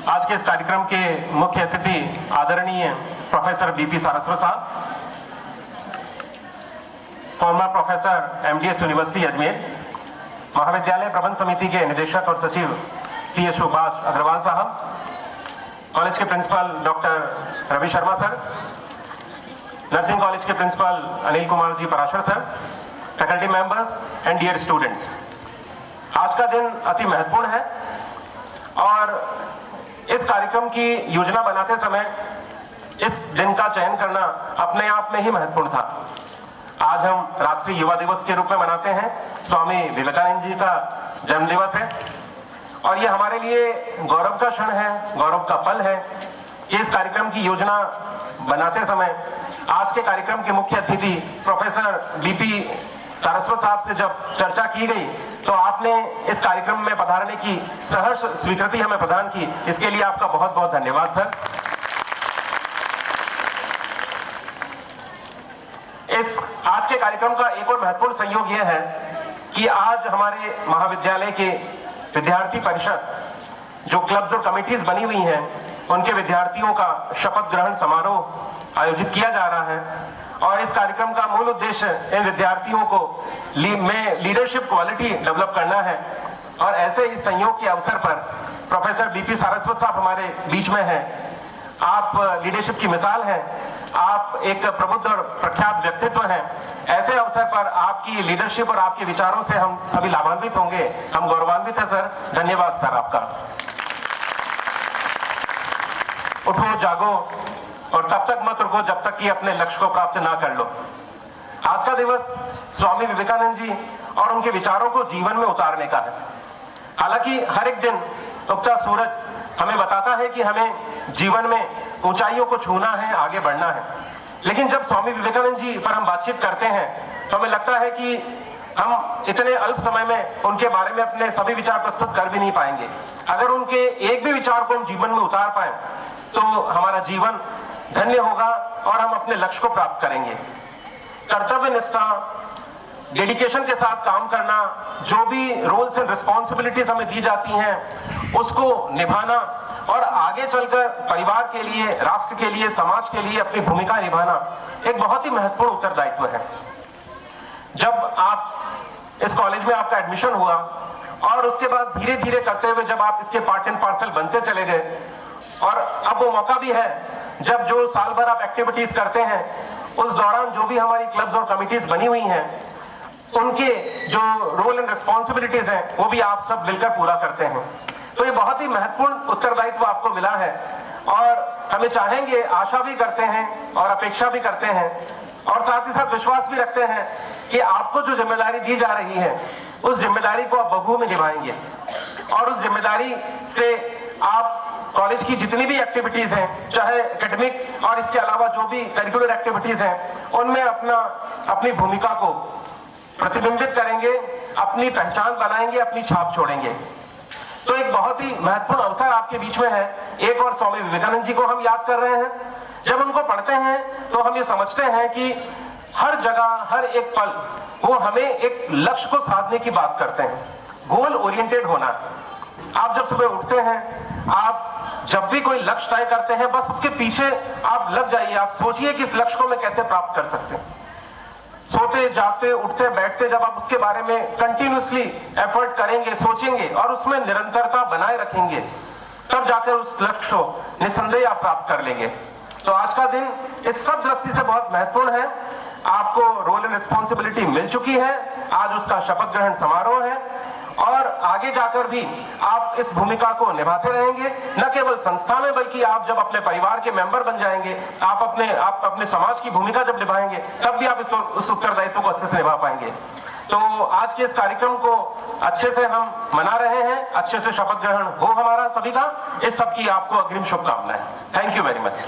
आज के इस कार्यक्रम के मुख्य अतिथि आदरणीय प्रोफेसर बीपी सारस्वत साहब, farmer professor MDS university Ajmer, महाविद्यालय प्रबंध समिति के निदेशक और सचिव सी एस सुभाष अग्रवाल साहब, कॉलेज के principal doctor Ravi Sharma sir, nursing college के principal Anil Kumar ji Parashar sir, faculty members and dear students, आज का दिन अति महत्वपूर्ण है और इस कार्यक्रम की योजना बनाते समय इस दिन का चयन करना अपने आप में ही महत्वपूर्ण था। आज हम राष्ट्रीय युवा दिवस के रूप में मनाते हैं। स्वामी विवेकानंद जी का जन्म दिवस है और ये हमारे लिए गौरव का क्षण है, गौरव का पल है कि इस कार्यक्रम की योजना बनाते समय आज के कार्यक्रम के मुख्य अतिथि प्रोफेसर बीपी सारस्वत साहब से जब चर्चा की गई तो आपने इस कार्यक्रम में पधारने की सहर्ष स्वीकृति हमें प्रदान की। इसके लिए आपका बहुत बहुत धन्यवाद सर। इस आज के कार्यक्रम का एक और महत्वपूर्ण संयोग यह है कि आज हमारे महाविद्यालय के विद्यार्थी परिषद जो क्लब्स और कमिटीज बनी हुई हैं उनके विद्यार्थियों का शपथ ग्रहण समारोह आयोजित किया जा रहा है और इस कार्यक्रम का मूल उद्देश्य इन विद्यार्थियों को में लीडरशिप क्वालिटी डेवलप करना है। और ऐसे इस संयोग के अवसर पर प्रोफेसर बीपी सारस्वत साहब हमारे बीच में हैं। आप लीडरशिप की मिसाल हैं, आप एक प्रबुद्ध और प्रख्यात व्यक्तित्व हैं। ऐसे अवसर पर आपकी लीडरशिप और आपके विचारों से हम सभी लाभान्वित होंगे, हम गौरवान्वित हैं सर। धन्यवाद सर आपका। उठो जागो और तब तक मत रुको जब तक कि अपने लक्ष्य को प्राप्त ना कर लो। आज का दिवस स्वामी विवेकानंद जी और उनके विचारों को जीवन में उतारने का है। हालांकि हर एक दिन उगता सूरज हमें बताता है कि हमें जीवन में ऊंचाइयों को छूना है, आगे बढ़ना है। लेकिन जब स्वामी विवेकानंद जी पर हम बातचीत करते हैं तो हमें लगता है कि हम इतने अल्प समय में उनके बारे में अपने सभी विचार प्रस्तुत कर भी नहीं पाएंगे। अगर उनके एक भी विचार को हम जीवन में उतार पाए तो हमारा जीवन धन्य होगा और हम अपने लक्ष्य को प्राप्त करेंगे। कर्तव्य निष्ठा, डेडिकेशन के साथ काम करना, जो भी रोल्स एंड रिस्पॉन्सिबिलिटीज हमें दी जाती हैं उसको निभाना और आगे चलकर परिवार के लिए, राष्ट्र के लिए, समाज के लिए अपनी भूमिका निभाना एक बहुत ही महत्वपूर्ण उत्तरदायित्व है। जब आप इस कॉलेज में आपका एडमिशन हुआ और उसके बाद धीरे धीरे करते हुए जब आप इसके पार्ट एंड पार्सल बनते चले गए और अब वो मौका भी है जब जो साल भर आप एक्टिविटीज करते हैं उस दौरान जो भी हमारी क्लब्स और कमिटीज बनी हुई हैं उनके जो रोल एंड रिस्पॉन्सिबिलिटीज हैं वो भी आप सब मिलकर पूरा करते हैं। तो ये बहुत ही महत्वपूर्ण उत्तरदायित्व आपको मिला है और हमें चाहेंगे, आशा भी करते हैं और अपेक्षा भी करते हैं और साथ ही साथ विश्वास भी रखते हैं कि आपको जो जिम्मेदारी दी जा रही है उस जिम्मेदारी को आप बखूबी निभाएंगे और उस जिम्मेदारी से आप कॉलेज की जितनी भी एक्टिविटीज हैं, चाहे एकेडमिक और इसके अलावा जो भी करिकुलर एक्टिविटीज हैं, उनमें अपनी भूमिका को प्रतिबिंबित करेंगे, अपनी पहचान बनाएंगे, अपनी छाप छोड़ेंगे। तो एक बहुत ही महत्वपूर्ण अवसर आपके बीच में है। एक और स्वामी विवेकानंद जी को हम याद कर रहे हैं। जब उनको पढ़ते हैं तो हम ये समझते हैं कि हर जगह, हर एक पल वो हमें एक लक्ष्य को साधने की बात करते हैं। गोल ओरिएंटेड होना। आप जब सुबह उठते हैं, आप जब भी कोई लक्ष्य तय करते हैं बस उसके पीछे आप लग जाइए, आप सोचिए कि इस लक्ष्य को मैं कैसे प्राप्त कर सकते हैं। सोते जागते उठते बैठते जब आप उसके बारे में कंटिन्यूअसली एफर्ट करेंगे, सोचेंगे और उसमें निरंतरता बनाए रखेंगे, तब जाकर उस लक्ष्य को निसंदेह आप प्राप्त कर लेंगे। तो आज का दिन इस सब दृष्टि से बहुत महत्वपूर्ण है। आपको रोल एंड रिस्पॉन्सिबिलिटी मिल चुकी है, आज उसका शपथ ग्रहण समारोह है और आगे जाकर भी आप इस भूमिका को निभाते रहेंगे, न केवल संस्था में बल्कि आप जब अपने परिवार के मेंबर बन जाएंगे, आप अपने समाज की भूमिका जब निभाएंगे तब भी आप उस उत्तरदायित्व को अच्छे से निभा पाएंगे। तो आज के इस कार्यक्रम को अच्छे से हम मना रहे हैं, अच्छे से शपथ ग्रहण हो हमारा सभी का। इस सब की आपको अग्रिम शुभकामनाएं। Thank you very much.